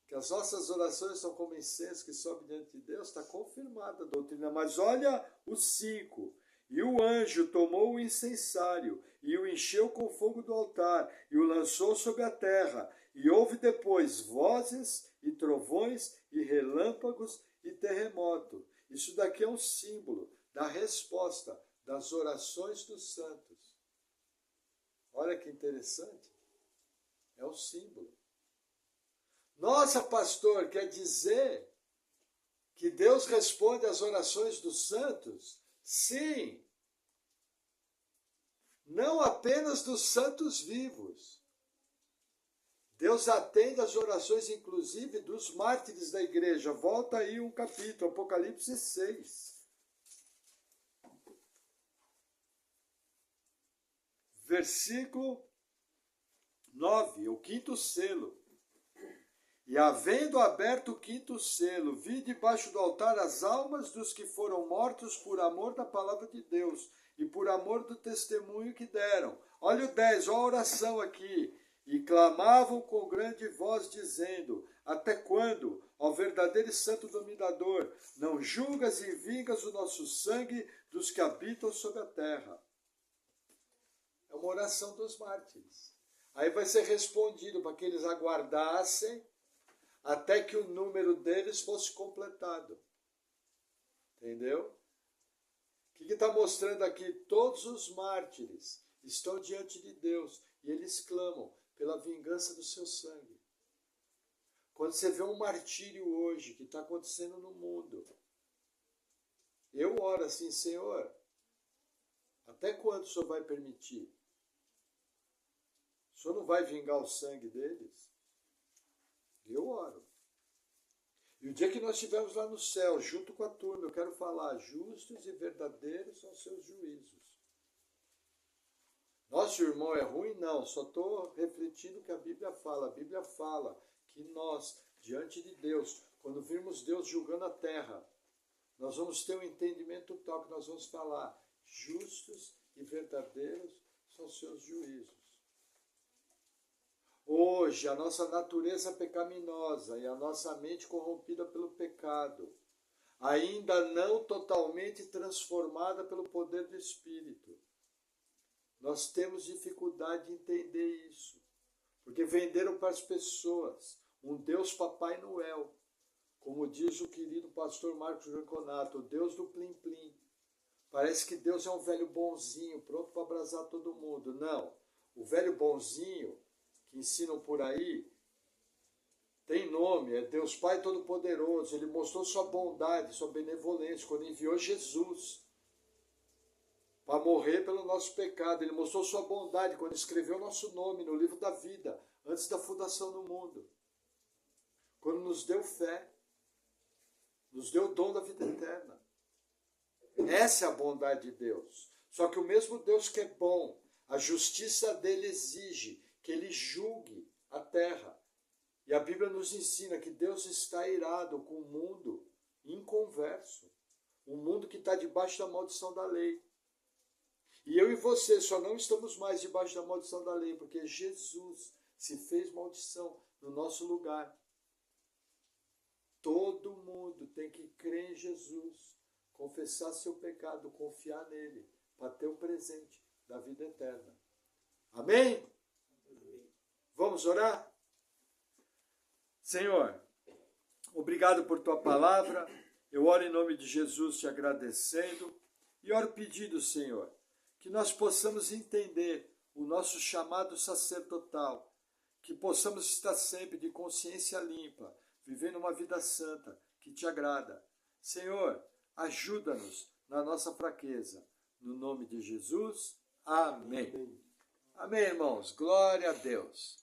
Que as nossas orações são como incenso que sobe diante de Deus. Está confirmada a doutrina. Mas olha o 5. E o anjo tomou o incensário e o encheu com fogo do altar e o lançou sobre a terra. E houve depois vozes e trovões e relâmpagos e terremoto. Isso daqui é um símbolo da resposta das orações dos santos. Olha que interessante. É um símbolo. Nossa, pastor, quer dizer que Deus responde às orações dos santos? Sim. Não apenas dos santos vivos. Deus atende às orações, inclusive, dos mártires da igreja. Volta aí um capítulo, Apocalipse 6. Versículo 9, o 5º selo. E havendo aberto o 5º selo, vi debaixo do altar as almas dos que foram mortos por amor da palavra de Deus e por amor do testemunho que deram. Olha o 10, olha a oração aqui. e clamavam com grande voz, dizendo: até quando, ó verdadeiro e santo dominador, não julgas e vingas o nosso sangue dos que habitam sobre a terra? É uma oração dos mártires. Aí vai ser respondido para que eles aguardassem até que o número deles fosse completado. Entendeu? O que está mostrando aqui? Todos os mártires estão diante de Deus e eles clamam pela vingança do seu sangue. Quando você vê um martírio hoje que está acontecendo no mundo, eu oro assim: Senhor, até quando o Senhor vai permitir? O Senhor não vai vingar o sangue deles? Eu oro. E o dia que nós estivermos lá no céu, junto com a turma, eu quero falar: justos e verdadeiros são seus juízos. Nosso irmão é ruim? Não, só estou refletindo o que a Bíblia fala. A Bíblia fala que nós, diante de Deus, quando virmos Deus julgando a terra, nós vamos ter um entendimento tal que nós vamos falar: justos e verdadeiros são seus juízos. Hoje, a nossa natureza pecaminosa e a nossa mente corrompida pelo pecado, ainda não totalmente transformada pelo poder do Espírito, nós temos dificuldade de entender isso, porque venderam para as pessoas um Deus Papai Noel, como diz o querido pastor Marcos Ranconato, o Deus do plim-plim. Parece que Deus é um velho bonzinho, pronto para abrasar todo mundo. Não, o velho bonzinho que ensinam por aí tem nome, é Deus Pai Todo-Poderoso. Ele mostrou sua bondade, sua benevolência quando enviou Jesus para morrer pelo nosso pecado. Ele mostrou sua bondade quando escreveu nosso nome no livro da vida, antes da fundação do mundo. Quando nos deu fé, nos deu o dom da vida eterna. Essa é a bondade de Deus. Só que o mesmo Deus que é bom, a justiça dele exige que ele julgue a terra. E a Bíblia nos ensina que Deus está irado com o mundo inconverso. Um mundo que está debaixo da maldição da lei. E eu e você só não estamos mais debaixo da maldição da lei, porque Jesus se fez maldição no nosso lugar. Todo mundo tem que crer em Jesus, confessar seu pecado, confiar nele, para ter o presente da vida eterna. Amém? Vamos orar? Senhor, obrigado por tua palavra. Eu oro em nome de Jesus te agradecendo e oro pedindo, Senhor, que nós possamos entender o nosso chamado sacerdotal, que possamos estar sempre de consciência limpa, vivendo uma vida santa que te agrada. Senhor, ajuda-nos na nossa fraqueza. No nome de Jesus, amém. Amém, irmãos. Glória a Deus.